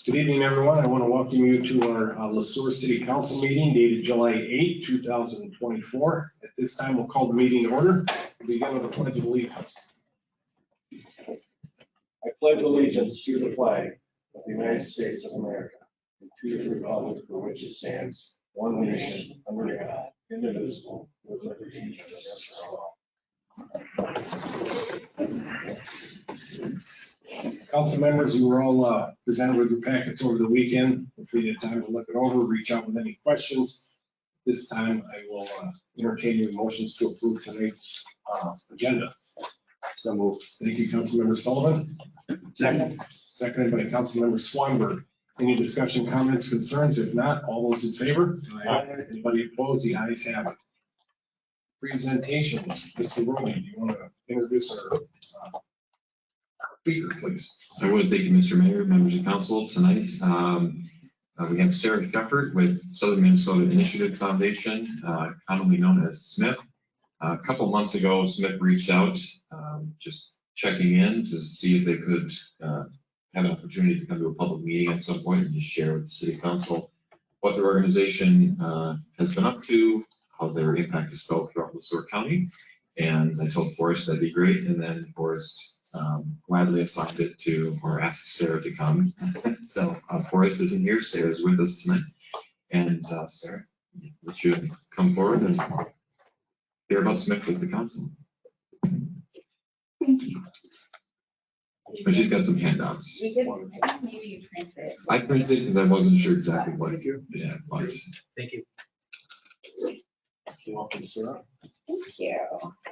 Good evening, everyone. I want to welcome you to our Sueur City Council meeting dated July 8, 2024. At this time, we'll call the meeting to order. We'll begin with a pledge of allegiance. I pledge allegiance to the flag of the United States of America and to the republic for which it stands, one nation, under God, indivisible, with liberty and justice for all. Council members, you were all presented with your packets over the weekend. If you had time to look it over, reach out with any questions. This time, I will entertain your motions to approve tonight's agenda. So moved. Thank you, Councilmember Sullivan. Second. Seconded by Councilmember Swanberg. Any discussion, comments, concerns? If not, all those in favor? Aye. Anybody opposed? The ayes have it. Presentations. Mr. Rowley, do you want to introduce our speaker, please? I would thank you, Mr. Mayor, members of council. Tonight, we have Sueur Shepherd with Southern Minnesota Initiative Foundation, commonly known as Smith. A couple months ago, Smith reached out, just checking in to see if they could have an opportunity to come to a public meeting at some point and just share with the city council what their organization has been up to, how their impact is felt throughout Sueur County. And I told Forrest that'd be great, and then Forrest gladly assigned it to, or asked Sarah to come. So Forrest isn't here, Sarah's with us tonight. And Sarah, you should come forward and hear about Smith with the council. Thank you. But she's got some handouts. We did, I think maybe you printed it. I printed because I wasn't sure exactly what. Yeah, but Thank you. You're welcome, Sarah. Thank you.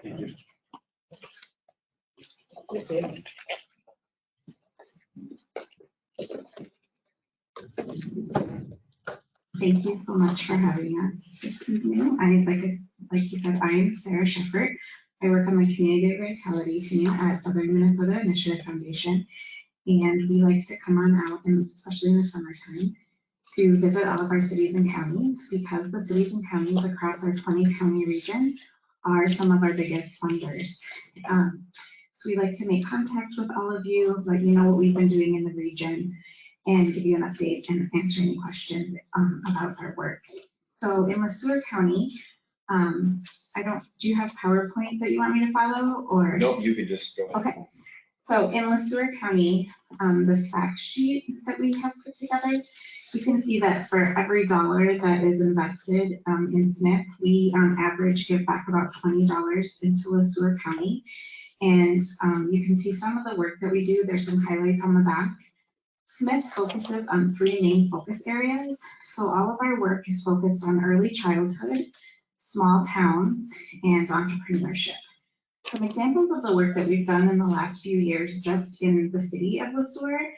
Thank you. Thank you so much for having us this evening. Like you said, I'm Sueur Shepherd. I work on the community vitality team at Southern Minnesota Initiative Foundation. And we like to come on out, and especially in the summertime, to visit all of our cities and counties, because the cities and counties across our 20-county region are some of our biggest funders. So we like to make contact with all of you, let you know what we've been doing in the region, and give you an update and answer any questions about our work. So in Sueur County, do you have PowerPoint that you want me to follow, or? No, you could just go ahead. Okay. So in Sueur County, this fact sheet that we have put together, you can see that for every dollar that is invested in Smith, we on average give back about $20 into Sueur County. And you can see some of the work that we do. There's some highlights on the back. Smith focuses on 3 main focus areas. So all of our work is focused on early childhood, small towns, and entrepreneurship. Some examples of the work that we've done in the last few years just in the city of Sueur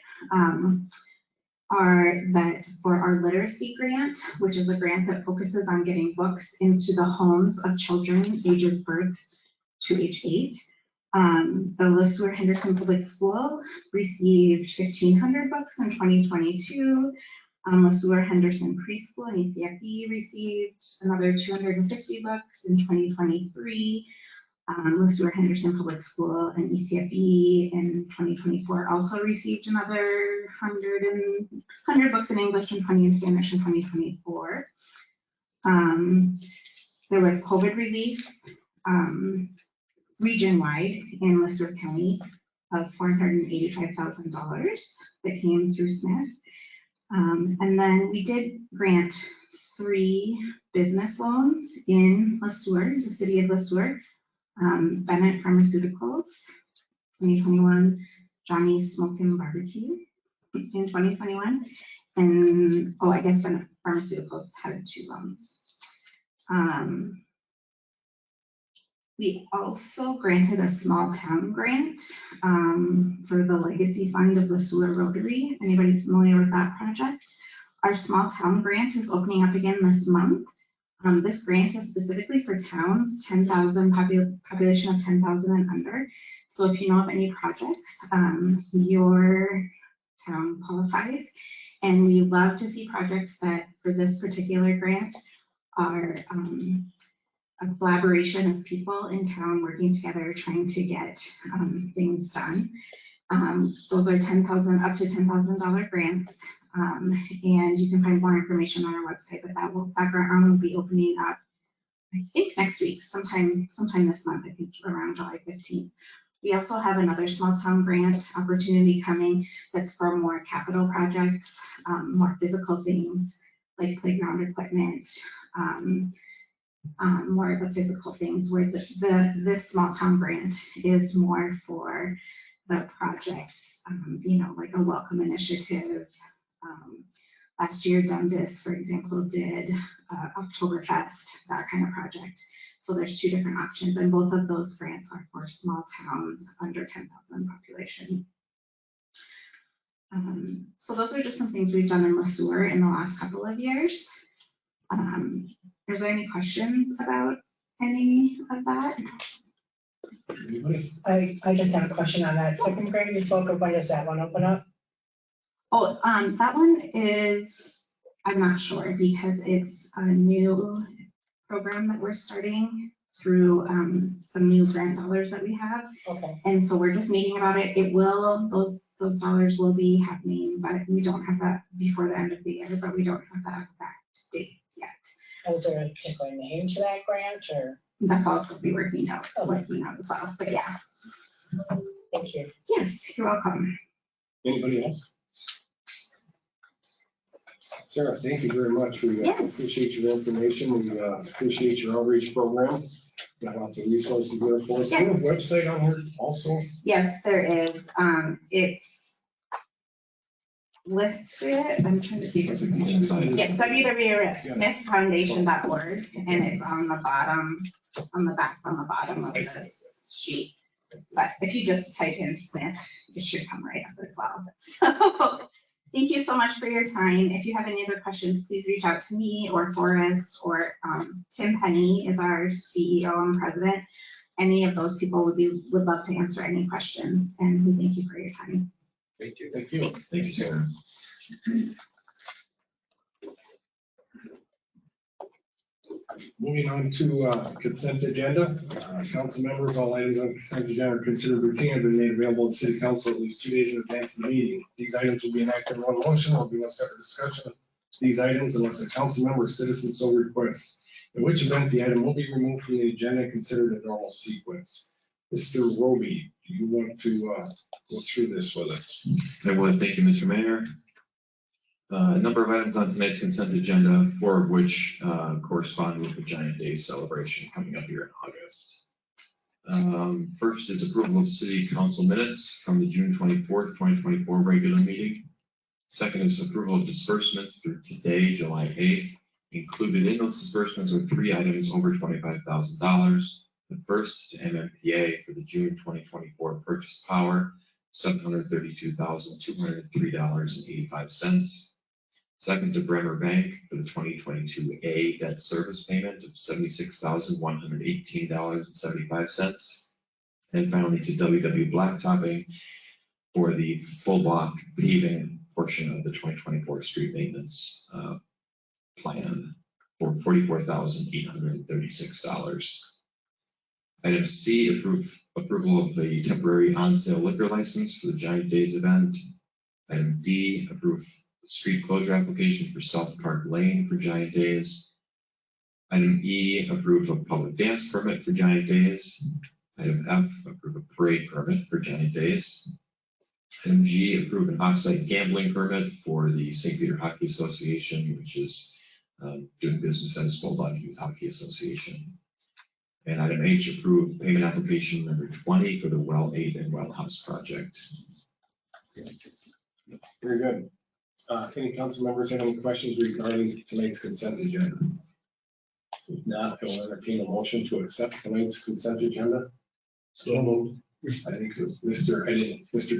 are that for our literacy grant, which is a grant that focuses on getting books into the homes of children ages birth to age 8. The Sueur Henderson Public School received 1,500 books in 2022. Sueur Henderson Preschool and ECFE received another 250 books in 2023. Sueur Henderson Public School and ECFE in 2024 also received another 100 books in English and 20 in Spanish in 2024. There was COVID relief region-wide in Sueur County of $485,000 that came through Smith. And then we did grant 3 business loans in Sueur, the city of Sueur. Bennett Pharmaceuticals, 2021, Johnny's Smokin' Barbecue in 2021, and I guess Bennett Pharmaceuticals had 2 loans. We also granted a small town grant for the legacy fund of the Sueur Rotary. Anybody's familiar with that project? Our small town grant is opening up again this month. This grant is specifically for towns, 10,000 population of 10,000 and under. So if you know of any projects, your town qualifies. And we love to see projects that for this particular grant are a collaboration of people in town working together, trying to get things done. Those are $10,000 up to $10,000 grants. And you can find more information on our website, but that grant round will be opening up, I think next week, sometime this month, I think around July 15th. We also have another small town grant opportunity coming that's for more capital projects, more physical things like playground equipment, more of the physical things, where this small town grant is more for the projects, like a welcome initiative. Last year, Dundas, for example, did Oktoberfest, that kind of project. So there's two different options, and both of those grants are for small towns under 10,000 population. So those are just some things we've done in Sueur in the last couple of years. Is there any questions about any of that? Anybody? I just have a question on that. Second grade, you spoke of, when does that one open up? Oh, that one is, I'm not sure, because it's a new program that we're starting through some new grant dollars that we have. Okay, And so we're just meeting about it. It will, those dollars will be happening, but we don't have that before the end of the year, but we don't have that exact date yet. and is there a particular name to that grant, or? That's also be working out as well, but yeah. Thank you. Yes, you're welcome. Anybody else? Sarah, thank you very much. We Yes. appreciate your information. We appreciate your outreach program. Got lots of resources there for us. Do you have a website on here also? Yes, there is. It's listed. I'm trying to see if there's a. Inside. Yeah, www.smithfoundation.org, and it's on the bottom, on the bottom of this sheet. But if you just type in Smith, it should come right up as well. So thank you so much for your time. If you have any other questions, please reach out to me or Forrest, or Tim Penny is our CEO and president. Any of those people would love to answer any questions, and we thank you for your time. Thank you. Thank you. Thank you, Sarah. Moving on to consent agenda. Council members, all items on consent agenda are considered routine and been made available to city council at least 2 days in advance of the meeting. These items will be enacted in one motion. There will be no separate discussion of these items unless a council member or citizen so requests, in which event the item will be removed from the agenda and considered in normal sequence. Mr. Roby, do you want to go through this with us? I would. Thank you, Mr. Mayor. A number of items on tonight's consent agenda, 4 of which correspond with the Giant Day celebration coming up here in August. First is approval of city council minutes from the June 24th, 2024 regular meeting. Second is approval of disbursements through today, July 8th. Included in those disbursements are 3 items over $25,000. The first to MMPA for the June 2024 purchase power, $732,203.85. Second to Bremer Bank for the 2022A debt service payment of $76,118.75. And finally to WW Blacktopping for the full block paving portion of the 2024 street maintenance plan for $44,836. Item C, approval of the temporary on-sale liquor license for the Giant Days event. Item D, approve street closure application for South Park Lane for Giant Days. Item E, approve a public dance permit for Giant Days. Item F, approve a parade permit for Giant Days. Item G, approve an off-site gambling permit for the St. Peter Hockey Association, which is doing business as Full Block Youth Hockey Association. And item H, approve payment application number 20 for the Well 8 and Well House project. Very good. Any council members have any questions regarding tonight's consent agenda? If not, I will entertain a motion to accept tonight's consent agenda. So moved. I think it was Mr.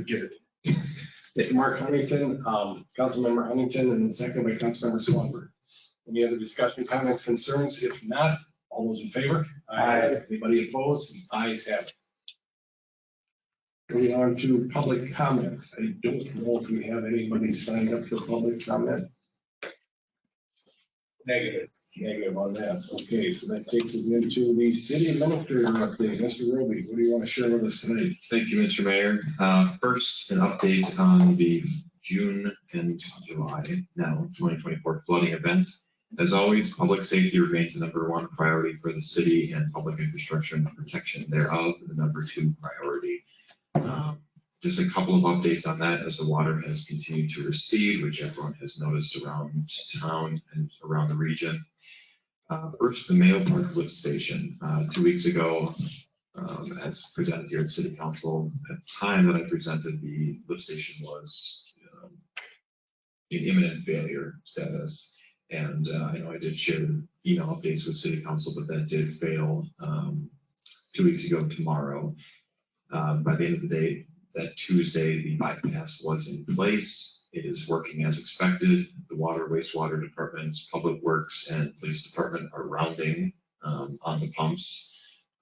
Gibbet. Mr. Mark Huntington, Councilmember Huntington, and then second by Councilmember Swanberg. Any other discussion, comments, concerns? If not, all those in favor? Aye. Anybody opposed? Ayes have it. Moving on to public comment. I don't know if we have anybody signed up for public comment. Negative. Negative on that. Okay, so that takes us into the city administrator update. Mr. Roby, what do you want to share with us tonight? Thank you, Mr. Mayor. First, an update on the June and July now, 2024 flooding event. As always, public safety remains the #1 priority for the city, and public infrastructure and protection thereof the #2 priority. Just a couple of updates on that as the water has continued to recede, which everyone has noticed around town and around the region. First, the Mayo Park lift station. 2 weeks ago, as presented here at City Council, at the time that I presented, the lift station was in imminent failure status. And I know I did share email updates with City Council, but that did fail 2 weeks ago tomorrow. By the end of the day, that Tuesday, the bypass was in place. It is working as expected. The water, wastewater departments, public works, and police department are rounding on the pumps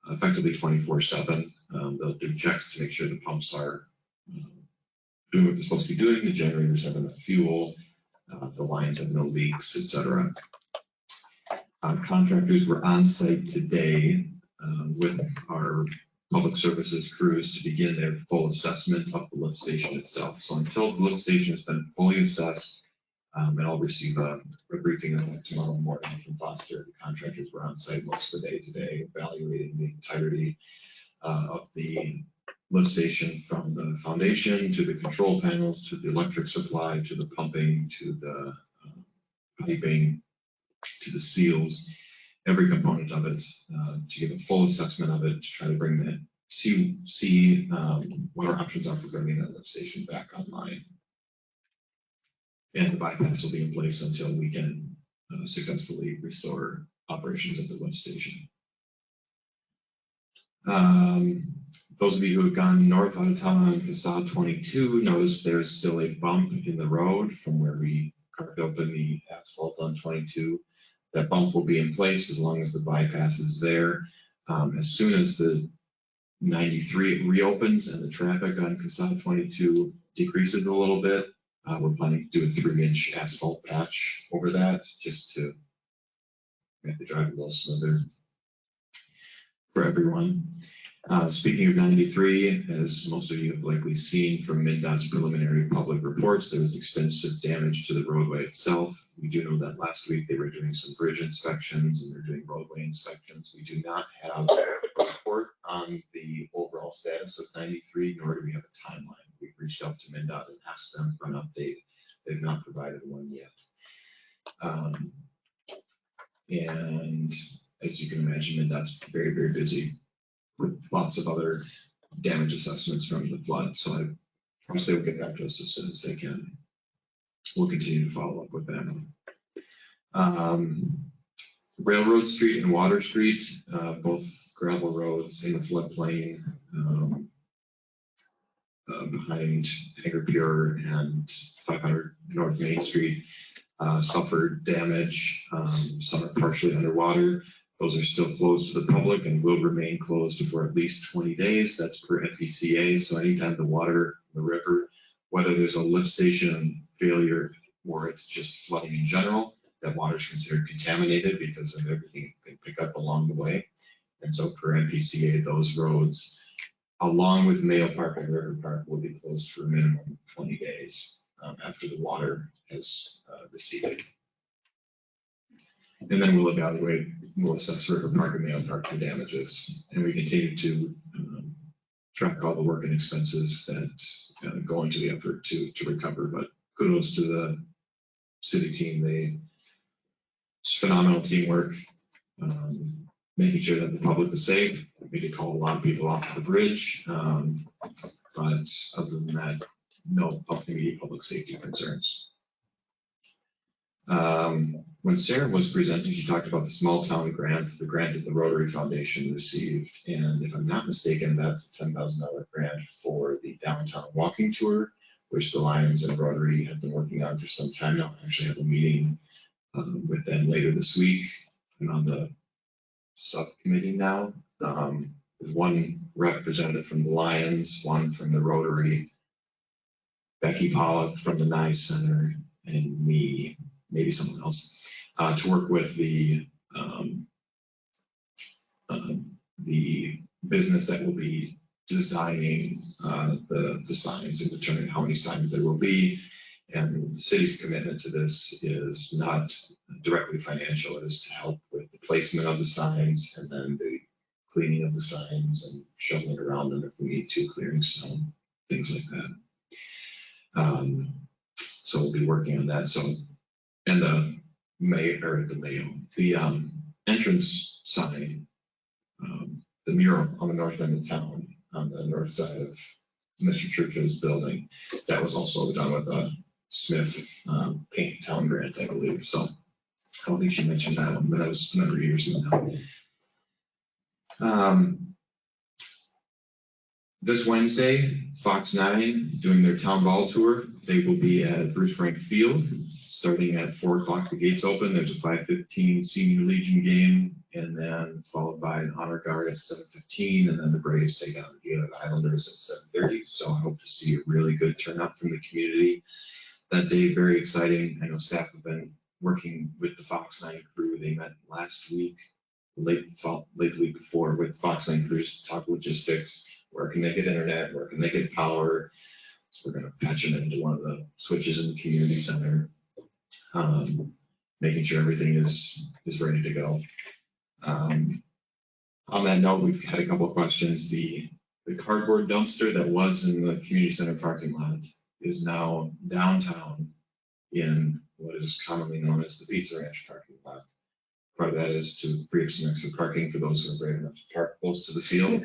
effectively 24/7. They'll do checks to make sure the pumps are doing what they're supposed to be doing. The generators have enough fuel. The lines have no leaks, etc. Contractors were on site today with our public services crews to begin their full assessment of the lift station itself. So until the lift station has been fully assessed, and I'll receive a briefing on that tomorrow morning from Foster. The contractors were on site most of the day today, evaluating the entirety of the lift station, from the foundation to the control panels, to the electric supply, to the pumping, to the piping, to the seals, every component of it, to give a full assessment of it, to try to bring that, see what our options are for bringing that lift station back online. And the bypass will be in place until we can successfully restore operations of the lift station. Those of you who have gone north out of town on Facade 22 notice there's still a bump in the road from where we carved open the asphalt on 22. That bump will be in place as long as the bypass is there. As soon as the 93 reopens and the traffic on Facade 22 decreases a little bit, we're planning to do a 3-inch asphalt patch over that just to make the drive a little smoother for everyone. Speaking of 93, as most of you have likely seen from MnDOT's preliminary public reports, there was extensive damage to the roadway itself. We do know that last week they were doing some bridge inspections and they're doing roadway inspections. We do not have a report on the overall status of 93, nor do we have a timeline. We've reached out to MnDOT and asked them for an update. They've not provided one yet. And as you can imagine, MnDOT's very, very busy with lots of other damage assessments from the flood. So I promise they will get back to us as soon as they can. We'll continue to follow up with them. Railroad Street and Water Street, both gravel roads in the floodplain behind Hanger Pure and 500 North Main Street, suffered damage. Some are partially underwater. Those are still closed to the public and will remain closed for at least 20 days. That's per FPCA. So anytime the water in the river, whether there's a lift station failure or it's just flooding in general, that water is considered contaminated because of everything it can pick up along the way. And so per FPCA, those roads, along with Mayo Park and River Park, will be closed for a minimum of 20 days after the water has receded. And then we'll evaluate, we'll assess River Park and Mayo Park for damages. And we continue to track all the work and expenses that go into the effort to recover. But kudos to the city team. It's phenomenal teamwork, making sure that the public is safe. We did call a lot of people off the bridge, but other than that, no immediate public safety concerns. When Sarah was presenting, she talked about the small town grant, the grant that the Rotary Foundation received. And if I'm not mistaken, that's a $10,000 grant for the downtown walking tour, which the Lions and Rotary have been working on for some time now. I actually have a meeting with them later this week. I'm on the subcommittee now. There's one representative from the Lions, one from the Rotary, Becky Pollock from the Nye Center, and me, maybe someone else, to work with the business that will be designing the signs and determining how many signs there will be, And the city's commitment to this is not directly financial, it is to help with the placement of the signs and then the cleaning of the signs and shoveling around them if we need to, clearing snow, things like that. So we'll be working on that. So, and the entrance sign, the mural on the north end of town, on the north side of Mr. Church's building, that was also done with a Smith Paint the Town grant, I believe. So I don't think she mentioned that one, but that was a number of years ago now. This Wednesday, Fox 9 doing their town ball tour. They will be at Bruce Frank Field, starting at 4 o'clock. The gates open. There's a 5:15 Senior Legion game, and then followed by an honor guard at 7:15, and then the Braves take on the Gaylord Islanders at 7:30. So I hope to see a really good turnout from the community that day. Very exciting. I know staff have been working with the Fox 9 crew. They met last week, late the week before, with Fox 9 crews to talk logistics. Where can they get internet? Where can they get power? So we're going to patch them into one of the switches in the community center, making sure everything is ready to go. On that note, we've had a couple of questions. The cardboard dumpster that was in the community center parking lot is now downtown in what is commonly known as the Pizza Ranch parking lot. Part of that is to free up some extra parking for those who are brave enough to park close to the field.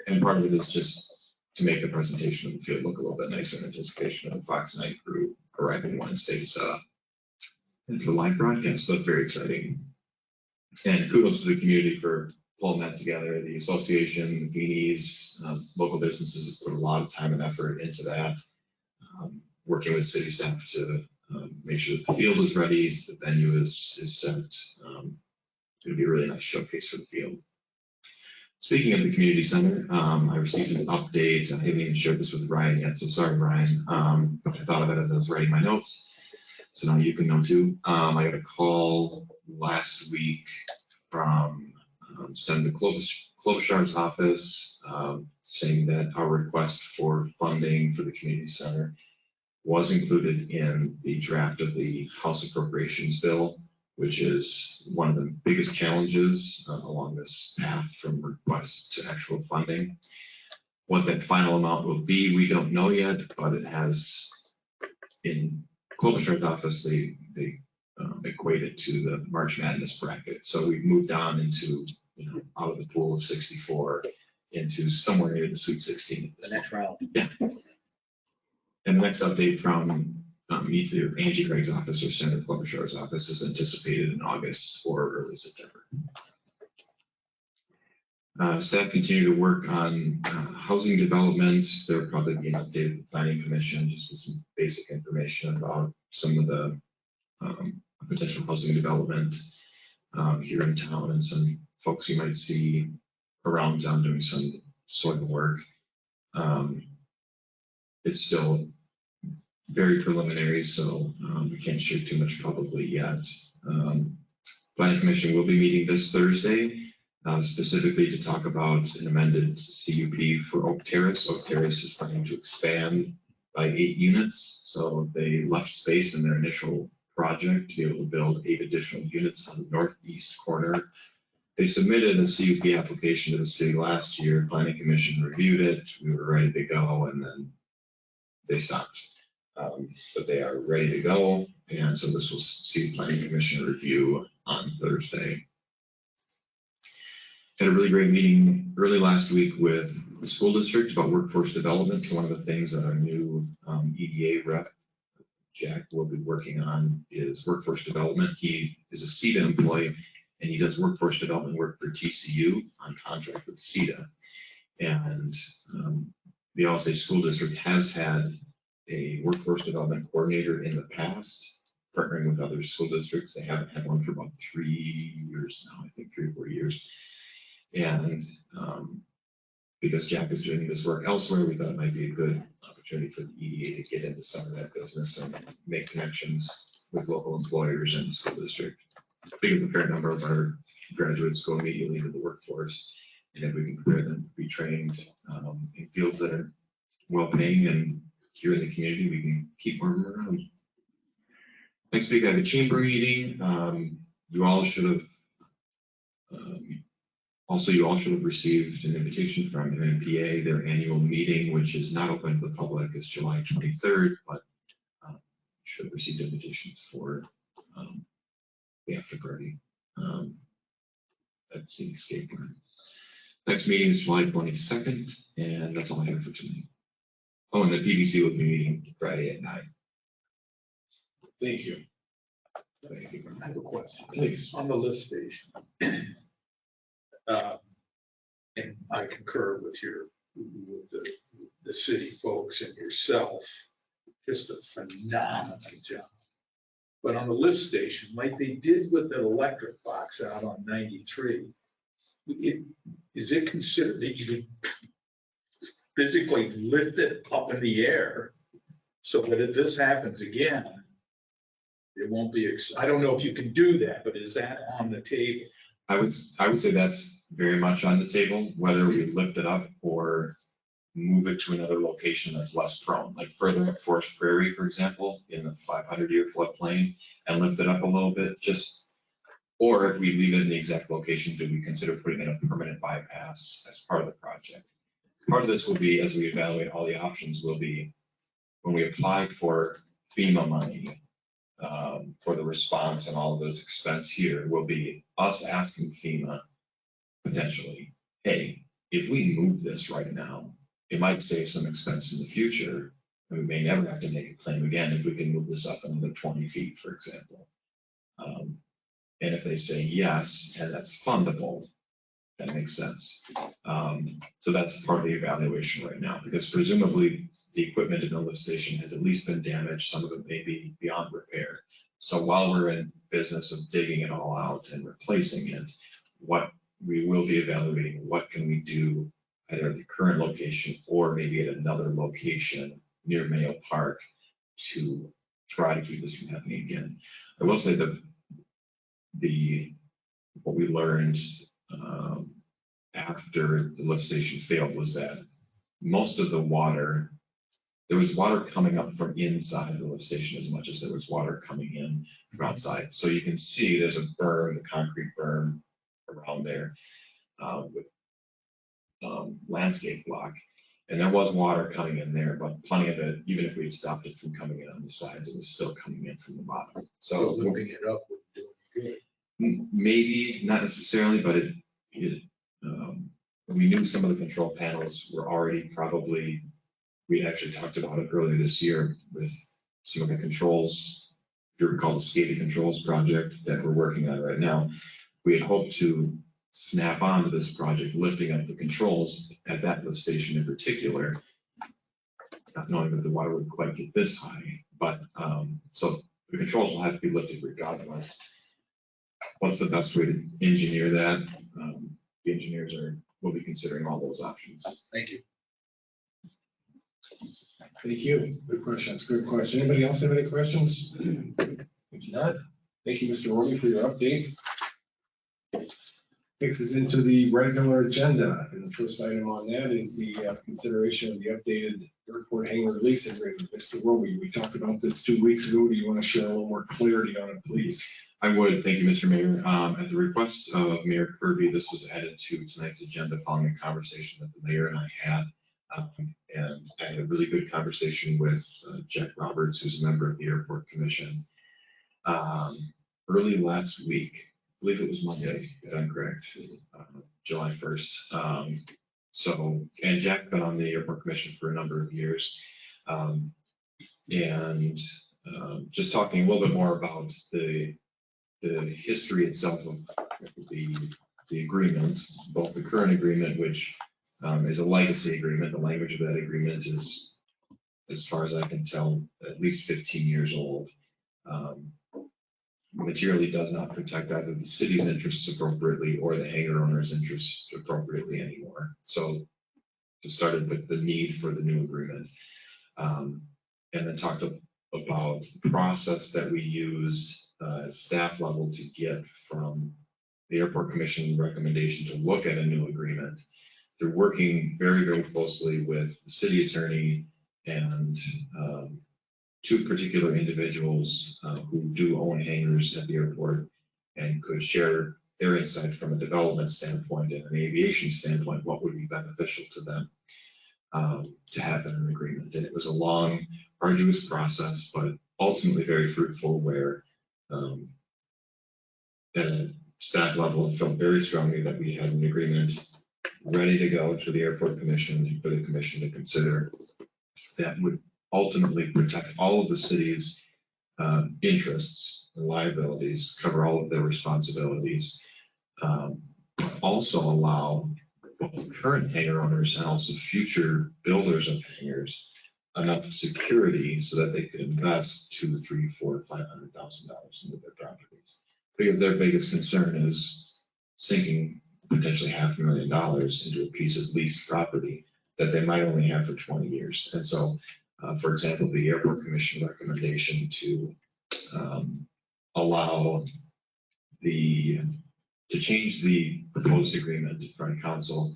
And part of it is just to make the presentation of the field look a little bit nicer in anticipation of the Fox 9 crew arriving Wednesday to set up. And for live broadcast, so that's very exciting. And kudos to the community for pulling that together. The association, the Feenies, local businesses have put a lot of time and effort into that, working with city staff to make sure that the field is ready, the venue is set. It'll be a really nice showcase for the field. Speaking of the community center, I received an update. I haven't even shared this with Ryan yet, so sorry, Ryan. I thought of it as I was writing my notes, so now you can know too. I got a call last week from Senator Klobuchar's office saying that our request for funding for the community center was included in the draft of the House Appropriations Bill, which is one of the biggest challenges along this path from request to actual funding. What that final amount will be, we don't know yet, but it has, in Klobuchar's office, they equate it to the March Madness bracket. So we've moved on into, out of the pool of 64 into somewhere near the Sweet 16. The next round. Yeah. And the next update from either Angie Craig's office or Senator Klobuchar's office is anticipated in August or early September. Staff continue to work on housing development. There will probably be an update of the Planning Commission just with some basic information about some of the potential housing development here in town and some folks you might see around town doing some soil work. It's still very preliminary, so we can't share too much publicly yet. Planning Commission will be meeting this Thursday, specifically to talk about an amended CUP for Oak Terrace. Oak Terrace is planning to expand by 8 units, so they left space in their initial project to be able to build 8 additional units on the northeast corner. They submitted a CUP application to the city last year. Planning Commission reviewed it. We were ready to go, and then they stopped. But they are ready to go, and so this will see the Planning Commission review on Thursday. Had a really great meeting early last week with the school district about workforce development. So one of the things that our new EDA rep, Jack, will be working on is workforce development. He is a CETA employee, and he does workforce development work for TCU on contract with CETA. And the Osage School District has had a workforce development coordinator in the past, partnering with other school districts. They haven't had one for about 3 years now, I think 3 or 4 years. And because Jack is doing this work elsewhere, we thought it might be a good opportunity for the EDA to get into some of that business and make connections with local employers and the school district. Because a fair number of our graduates go immediately into the workforce, and if we can prepare them to be trained in fields that are well-paying and here in the community, we can keep moving around. Next week, I have a chamber meeting. You all should have received an invitation from MMPA. Their annual meeting, which is not open to the public, is July 23rd, but you should have received invitations for the after party at the escape room. Next meeting is July 22nd, and that's all I have for tonight. Oh, and the PBC will be meeting Friday at 9. Thank you. Thank you. I have a question. Please. On the lift station. And I concur with the city folks and yourself, just a phenomenal job. But on the lift station, like they did with the electric box out on 93, is it considered that you could physically lift it up in the air so that if this happens again, it won't be, I don't know if you can do that, but is that on the table? I would say that's very much on the table, whether we lift it up or move it to another location that's less prone, like further up Forest Prairie, for example, in the 500-year floodplain, and lift it up a little bit, or if we leave it in the exact location, do we consider putting in a permanent bypass as part of the project? Part of this will be, as we evaluate all the options, will be when we apply for FEMA money, for the response and all of those expense here, will be us asking FEMA potentially, hey, if we move this right now, it might save some expense in the future, and we may never have to make a claim again if we can move this up another 20 feet, for example. And if they say yes, and that's fundable, that makes sense. So that's part of the evaluation right now, because presumably the equipment in the lift station has at least been damaged. Some of it may be beyond repair. So while we're in business of digging it all out and replacing it, what we will be evaluating, what can we do either at the current location or maybe at another location near Mayo Park to try to keep this from happening again. I will say that what we learned after the lift station failed was that most of the water, there was water coming up from inside the lift station as much as there was water coming in from outside. So you can see there's a berm, a concrete berm around there with landscape block. And there was water coming in there, but plenty of it, even if we had stopped it from coming in on the sides, it was still coming in from the bottom. So lifting it up would do it good. Maybe not necessarily, but we knew some of the control panels were already probably, we actually talked about it earlier this year with some of the controls, if you recall the SCADA controls project that we're working on right now. We had hoped to snap onto this project, lifting up the controls at that lift station in particular, not knowing that the water would quite get this high, but so the controls will have to be lifted regardless. What's the best way to engineer that? The engineers will be considering all those options. Thank you. Thank you. Good questions. Good question. Anybody else have any questions? If not, thank you, Mr. Romy, for your update. Takes us into the regular agenda. And the first item on that is the consideration of the updated airport hangar lease agreement. Mr. Romy, we talked about this 2 weeks ago. Do you want to share a little more clarity on it, please? I would. Thank you, Mr. Mayor. At the request of Mayor Kirby, this was added to tonight's agenda following a conversation that the mayor and I had. And I had a really good conversation with Jack Roberts, who's a member of the Airport Commission, early last week. I believe it was Monday, if I'm correct, July 1st. And Jack's been on the Airport Commission for a number of years. Just talking a little bit more about the history itself of the agreement, both the current agreement, which is a legacy agreement. The language of that agreement is, as far as I can tell, at least 15 years old. Materially does not protect either the city's interests appropriately or the hangar owner's interests appropriately anymore. So just started with the need for the new agreement. And then talked about the process that we used at staff level to get from the Airport Commission recommendation to look at a new agreement. They're working very, very closely with the city attorney and two particular individuals who do own hangars at the airport and could share their insight from a development standpoint and an aviation standpoint, what would be beneficial to them to have in an agreement. And it was a long, arduous process, but ultimately very fruitful, where at a staff level, I felt very strongly that we had an agreement ready to go to the airport commission for the commission to consider that would ultimately protect all of the city's interests and liabilities, cover all of their responsibilities, also allow both current hangar owners and also future builders of hangars enough security so that they could invest $200,000, $300,000, $400,000, $500,000 into their properties. Because their biggest concern is sinking potentially $500,000 into a piece of leased property that they might only have for 20 years. And so, for example, the airport commission recommendation to allow to change the proposed agreement in front of council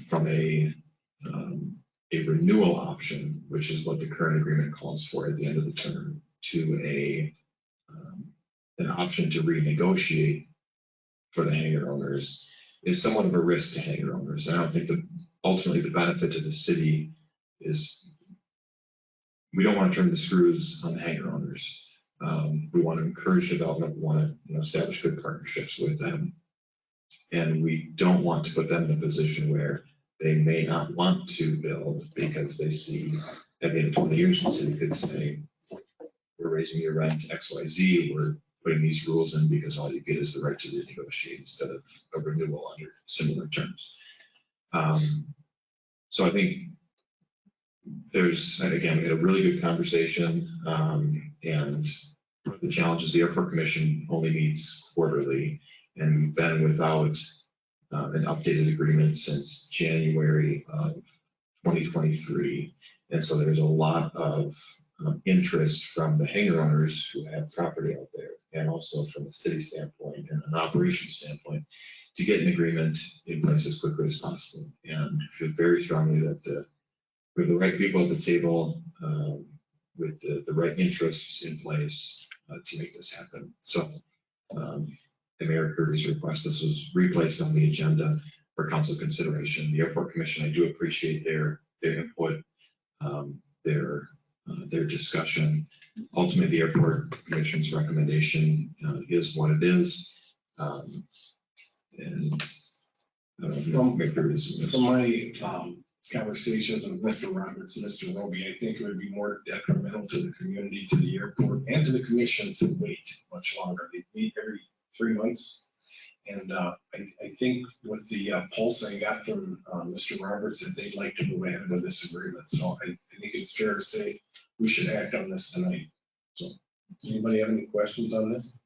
from a renewal option, which is what the current agreement calls for at the end of the term, to an option to renegotiate for the hangar owners is somewhat of a risk to hangar owners. I don't think that ultimately the benefit to the city is, we don't want to turn the screws on the hangar owners. We want to encourage development. We want to establish good partnerships with them. And we don't want to put them in a position where they may not want to build because they see at the end of 20 years, the city could say, we're raising your rent XYZ, we're putting these rules in because all you get is the right to renegotiate instead of a renewal under similar terms. So I think again, we had a really good conversation, and the challenge is the airport commission only meets quarterly, and we've been without an updated agreement since January of 2023. And so there's a lot of interest from the hangar owners who have property out there, and also from the city standpoint and an operations standpoint, to get an agreement in place as quickly as possible. And I feel very strongly that we have the right people at the table with the right interests in place to make this happen. So the Mayor Kirby's request, this was replaced on the agenda for council consideration. The airport commission, I do appreciate their input, their discussion. Ultimately, the airport commission's recommendation is what it is. And I don't know, Mayor Kirby is. From my conversations with Mr. Roberts and Mr. Roby, I think it would be more detrimental to the community, to the airport, and to the commission to wait much longer. They meet every 3 months. And I think with the pulse I got from Mr. Roberts, that they'd like to move ahead with this agreement. So I think it's fair to say we should act on this tonight. So anybody have any questions on this?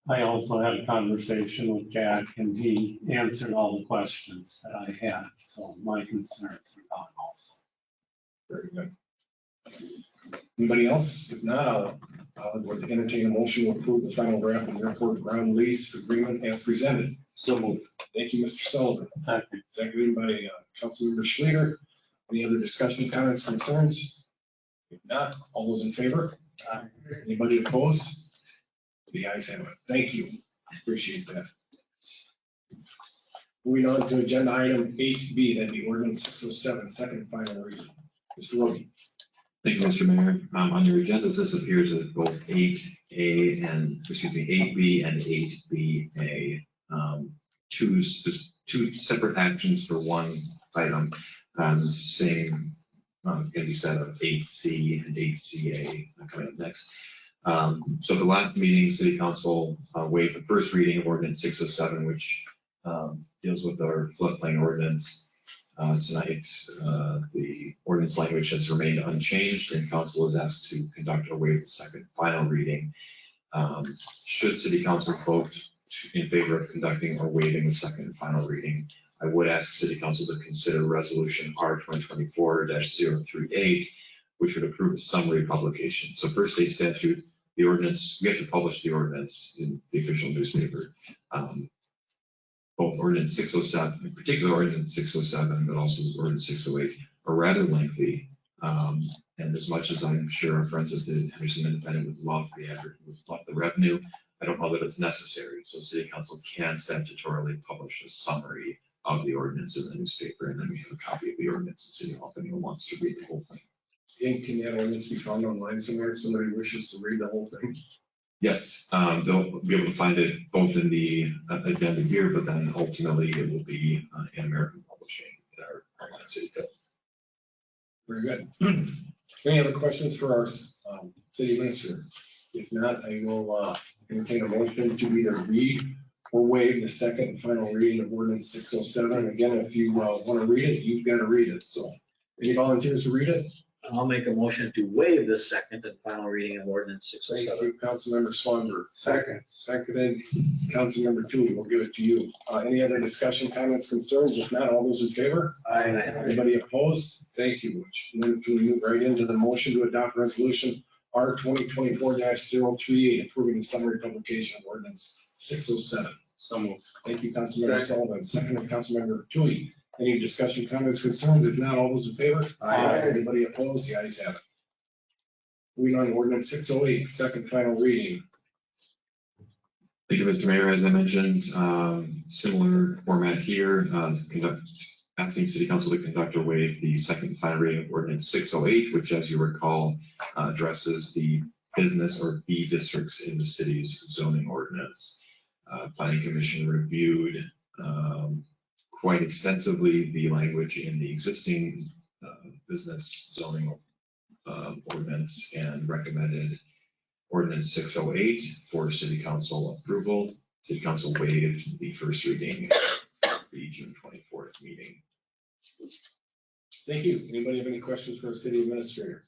I also had a conversation with Jack, and he answered all the questions that I had, so my concerns are gone also. Very good. Anybody else? If not, I'll entertain a motion to approve the final draft of the airport ground lease agreement as presented. So moved. Thank you, Mr. Sullivan. Second. Seconded by Councilmember Schleter. Any other discussion, comments, concerns? If not, all those in favor? Anybody opposed? The ayes have it. Thank you. Appreciate that. Moving on to agenda item 8B, that'd be ordinance 607, second and final reading. Mr. Roby. Thank you, Mr. Mayor. On your agenda, this appears as both 8B and 8BA, two separate actions for one item. The same can be said of 8C and 8CA coming up next. So at the last meeting, City Council waived the first reading of ordinance 607, which deals with our floodplain ordinance. Tonight, the ordinance language has remained unchanged, and council is asked to conduct or waive the second final reading. Should City Council vote in favor of conducting or waiving the second and final reading, I would ask City Council to consider Resolution R 2024-038, which would approve a summary publication. So per state statute, the ordinance, we have to publish the ordinance in the official newspaper. Both ordinance 607, in particular ordinance 607, but also ordinance 608 are rather lengthy. And as much as I'm sure our friends at the Henderson Independent would love the revenue, I don't know that it's necessary. So City Council can statutorily publish a summary of the ordinance in the newspaper, and then we have a copy of the ordinance in City Hall if anyone wants to read the whole thing. And can that ordinance be found online somewhere if somebody wishes to read the whole thing? Yes, they'll be able to find it both in the agenda here, but then ultimately it will be in American Publishing in our online city code. Very good. Any other questions for our city administrator? If not, I will entertain a motion to either read or waive the second and final reading of ordinance 607. Again, if you want to read it, you've got to read it. So any volunteers to read it? I'll make a motion to waive the second and final reading of ordinance Thank 607. you, Councilmember Swanberg. Second. Seconded, Councilmember Tui. We'll give it to you. Any other discussion, comments, concerns? If not, all those in favor? Anybody opposed? Thank you, Butch. And then can we move right into the motion to adopt resolution R 2024-038, approving the summary publication of ordinance 607. So moved. Thank you, Councilmember Sullivan. Seconded, Councilmember Tui. Any discussion, comments, concerns? If not, all those in favor? Anybody opposed? The ayes have it. Moving on to ordinance 608, second final reading. Thank you, Mr. Mayor. As I mentioned, similar format here, asking City Council to conduct or waive the second and final reading of ordinance 608, which, as you recall, addresses the business or B districts in the city's zoning ordinance. Planning Commission reviewed quite extensively the language in the existing business zoning ordinance and recommended ordinance 608 for City Council approval. City Council waived the first reading at the June 24th meeting. Thank you. Anybody have any questions for our city administrator?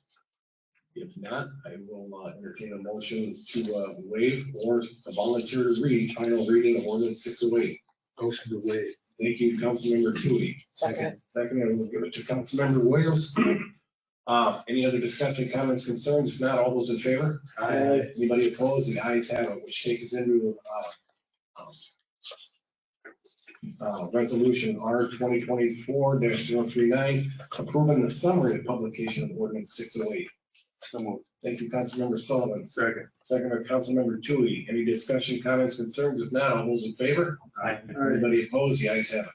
If not, I will entertain a motion to waive or a volunteer to read final reading of ordinance 608. Motion to waive. Thank you, Councilmember Tui. Second. Second, and we'll give it to Councilmember Williams. Any other discussion, comments, concerns? If not, all those in favor? Anybody opposed? The ayes have it, which takes us into resolution R 2024-039, approving the summary of publication of ordinance 608. So moved. Thank you, Councilmember Sullivan. Second. Second by Councilmember Tui. Any discussion, comments, concerns? If not, all those in favor? Anybody opposed? The ayes have it.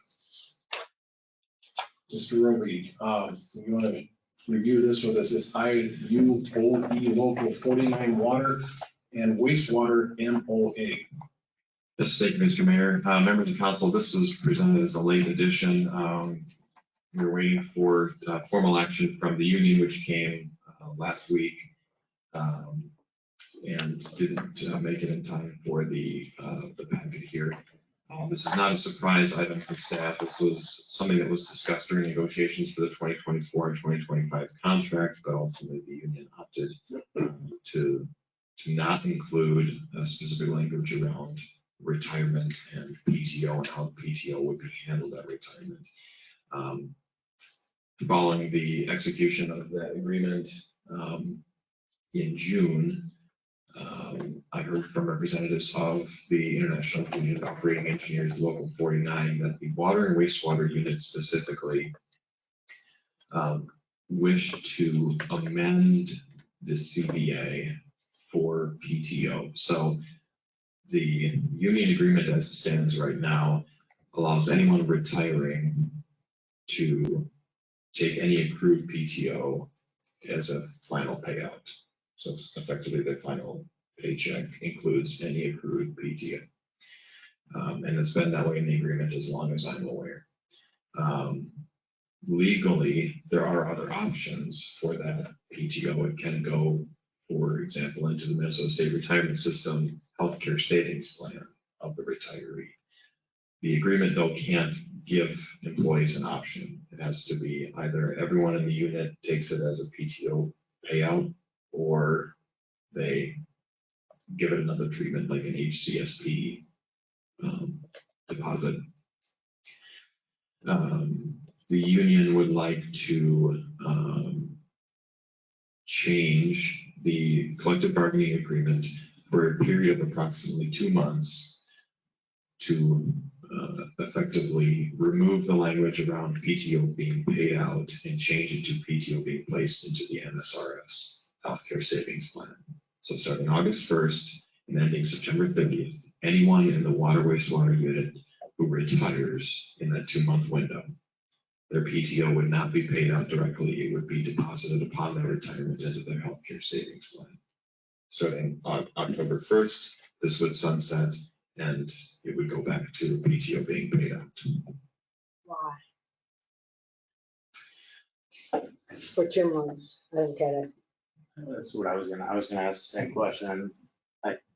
Mr. Roby, you want to review this with us? This IUOE Local 49 Water and Wastewater MOA. Yes, thank you, Mr. Mayor. Members of council, this was presented as a late addition. We were waiting for formal action from the union, which came last week and didn't make it in time for the packet here. This is not a surprise item for staff. This was something that was discussed during negotiations for the 2024 and 2025 contract, but ultimately the union opted to not include a specific language around retirement and PTO and how PTO would be handled at retirement. Following the execution of that agreement in June, I heard from representatives of the International Union of Operating Engineers, Local 49, that the water and wastewater unit specifically wish to amend the CBA for PTO. So the union agreement as it stands right now allows anyone retiring to take any accrued PTO as a final payout. So effectively the final paycheck includes any accrued PTO. And it's been that way in the agreement as long as I'm aware. Legally, there are other options for that PTO. It can go, for example, into the Minnesota State Retirement System healthcare savings plan of the retiree. The agreement, though, can't give employees an option. It has to be either everyone in the unit takes it as a PTO payout, or they give it another treatment like an HCSP deposit. The union would like to change the collective bargaining agreement for a period of approximately 2 months to effectively remove the language around PTO being paid out and change it to PTO being placed into the MSRS Healthcare Savings Plan. So starting August 1st and ending September 30th, anyone in the water wastewater unit who retires in that 2-month window, their PTO would not be paid out directly. It would be deposited upon their retirement into their healthcare savings plan. Starting on October 1st, this would sunset and it would go back to PTO being paid out. Why? For 2 months, I don't get it. That's what I was gonna ask the same question.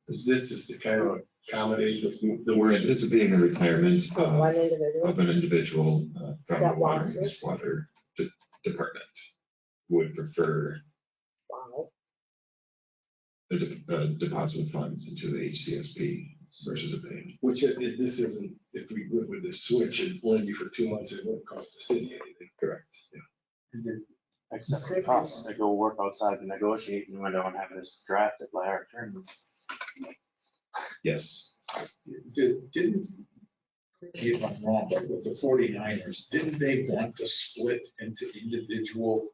This is to kind of accommodate the We're work. anticipating the retirement For one individual? of an individual from the That water wants and it? wastewater department. Would prefer Wow. a deposit of funds into the HCSP versus a payment. Which this isn't, if we went with this switch, it wouldn't be for 2 months, it wouldn't cost the city anything. Correct. Except for costs, they go work outside the negotiating window and have this drafted by our attorneys. Yes. Didn't, correct me if I'm wrong, but with the 49ers, didn't they want to split into individual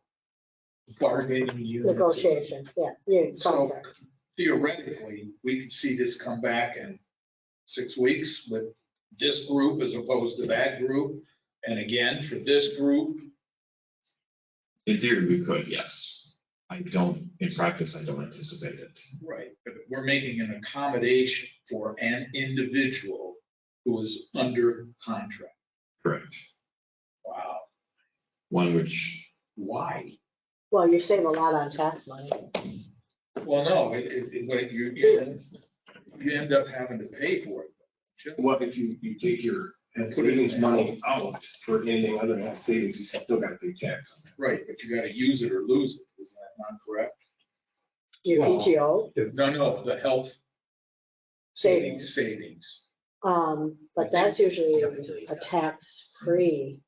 bargaining units? Negotiation, yeah. So theoretically, we could see this come back in 6 weeks with this group as opposed to that group. And again, for this group, In theory, we could, yes. I don't, in practice, I don't anticipate it. right, but we're making an accommodation for an individual who is under contract. Correct. Wow, One which, why? Well, you save a lot on tax money. Well, no, but you end up having to pay for it. What if you take your savings money out for anything other than savings, you still gotta pay tax on Right, but you gotta use it or lose it, is that not correct? Your Well, PTO No, the health savings, savings. but that's usually a tax-free.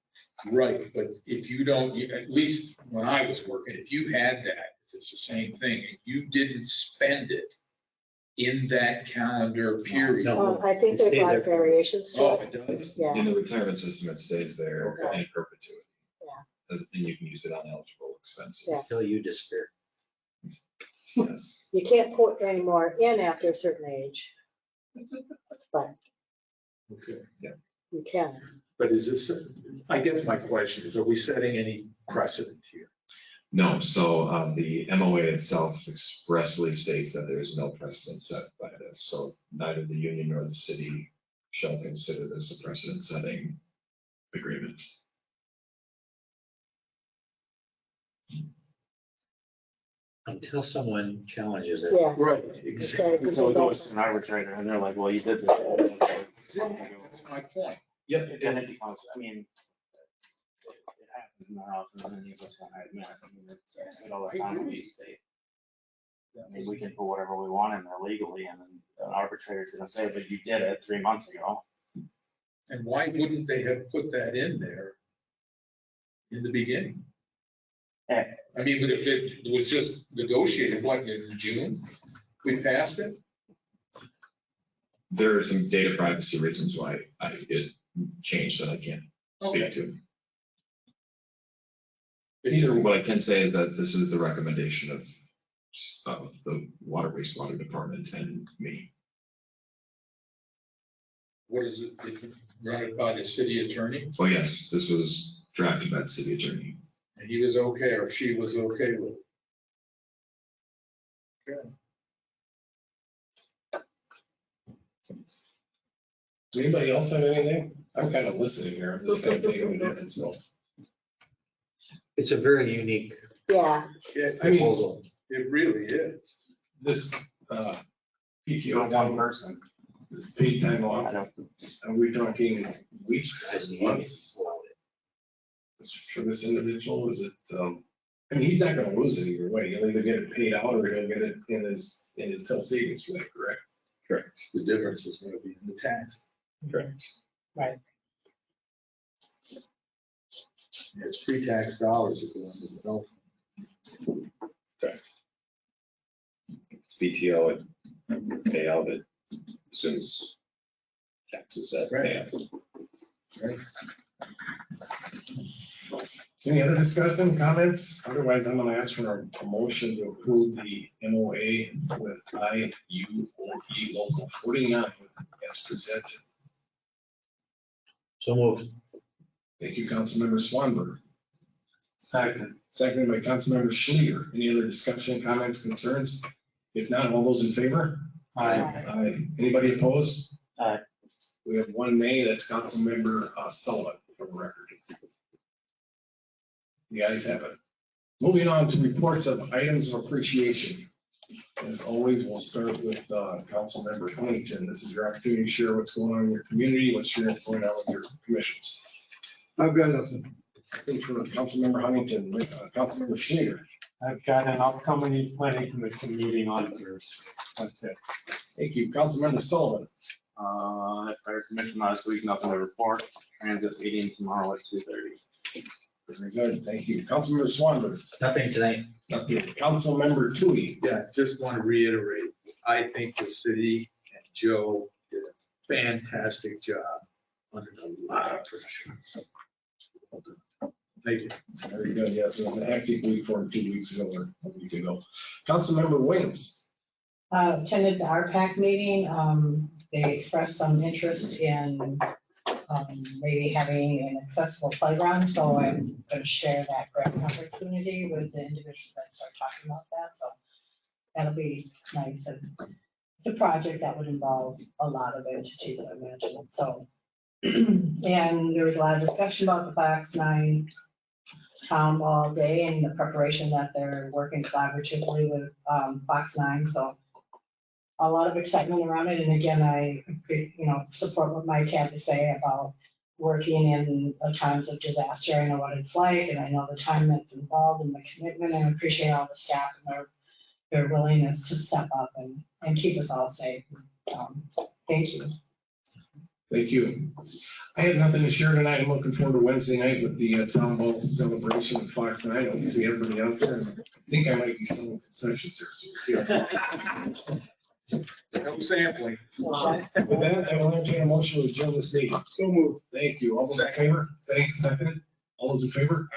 Right, but if you don't, at least when I was working, if you had that, it's the same thing, and you didn't spend it in that calendar period. No. I think they brought variations to Oh, it, it does? yeah. in the retirement system, it stays there Okay. in perpetuity. And you can use it on eligible expenses. Yeah. Until you disappear. Yes. You can't put any more in after a certain age, but Okay. you can. But is this, I guess my question is, are we setting any precedent here? No, so the MOA itself expressly states that there is no precedent set by this. So neither the union nor the city shall consider this a precedent setting agreement. Until someone challenges it. Yeah. Right, Okay, exactly. So it goes to an arbitrator and they're like, well, you did this. That's my point. Yeah. And it becomes, I mean, it happens more often than any of us want to admit. I mean, it's I see it all the time in these states. I mean, we can put whatever we want in there legally and then an arbitrator's gonna say, but you did it 3 months ago. And why wouldn't they have put that in there in the beginning? Eh. I mean, but it was just negotiated, what, in June? We passed it? There are some data privacy reasons why it changed that I can't speak to. Either what I can say is that this is the recommendation of the water wastewater department and me. What is it, run it by the city attorney? Oh, yes, this was drafted by the city attorney. And he was okay, or she was okay with it? Okay. Does anybody else have anything? I'm kind of listening here, I'm just kind of taking it in, so. It's a very unique Yeah, Yeah, I mean, proposal. it really is. this PTO One time, person. this paid time I off, don't, are we talking weeks, months? For this individual, is it, I mean, he's not gonna lose it either way, he'll either get it paid out or he'll get it in his health savings for that, correct? Correct. The difference is gonna be in the tax. Correct. right. Yeah, it's pre-tax dollars that go into the health. It's PTO and pay out it as soon as taxes that pay out. Right. So any other discussion, comments? Otherwise, I'm gonna ask for a motion to approve the MOA with IUOE Local 49 as presented. So moved. Thank you, Councilmember Swanberg. Second. Seconded by Councilmember Schleer. Any other discussion, comments, concerns? If not, all those in favor? Aye. Aye. Anybody opposed? Aye. We have one nay, that's Councilmember Sullivan for the record. The ayes have it. Moving on to reports of items of appreciation. As always, we'll start with Councilmember Huntington. This is your opportunity to share what's going on in your community, what's going on with your commissions. I've got nothing. I think for Councilmember Huntington, Councilmember Schleer. I've got an upcoming planning commission meeting on Thursday. That's it. Thank you. Councilmember Sullivan. Fire commission last week, nothing to report. Transit meeting tomorrow at 2:30. Very good. Thank you. Councilmember Swanberg. Nothing tonight. Nothing. Councilmember Tui. Yeah, just want to reiterate, I think the city and Joe did a fantastic job under a lot of pressure. Well done. Thank you. Very good. Yes, it was a hectic week for him 2 weeks ago or a week ago. Councilmember Williams. Attended the RPAC meeting. They expressed some interest in maybe having an accessible playground. So I'm going to share that grant opportunity with the individuals that start talking about that. So that'll be nice. And it's a project that would involve a lot of entities, I imagine. So, and there was a lot of discussion about the Fox 9 town all day and the preparation that they're working collaboratively with Fox 9. So a lot of excitement around it. And again, I support what Mike had to say about working in times of disaster. I know what it's like, and I know the time that's involved and the commitment, and I appreciate all the staff and their willingness to step up and keep us all safe. Thank you. Thank you. I have nothing to share tonight. I'm looking forward to Wednesday night with the town hall celebration with Fox 9. I hope to see everybody out there. And I think I might be selling concessions here, so we'll see. No sampling. With that, I will entertain a motion to adjourn this meeting. So moved. Thank you. All those in favor? Seconded? All those in favor?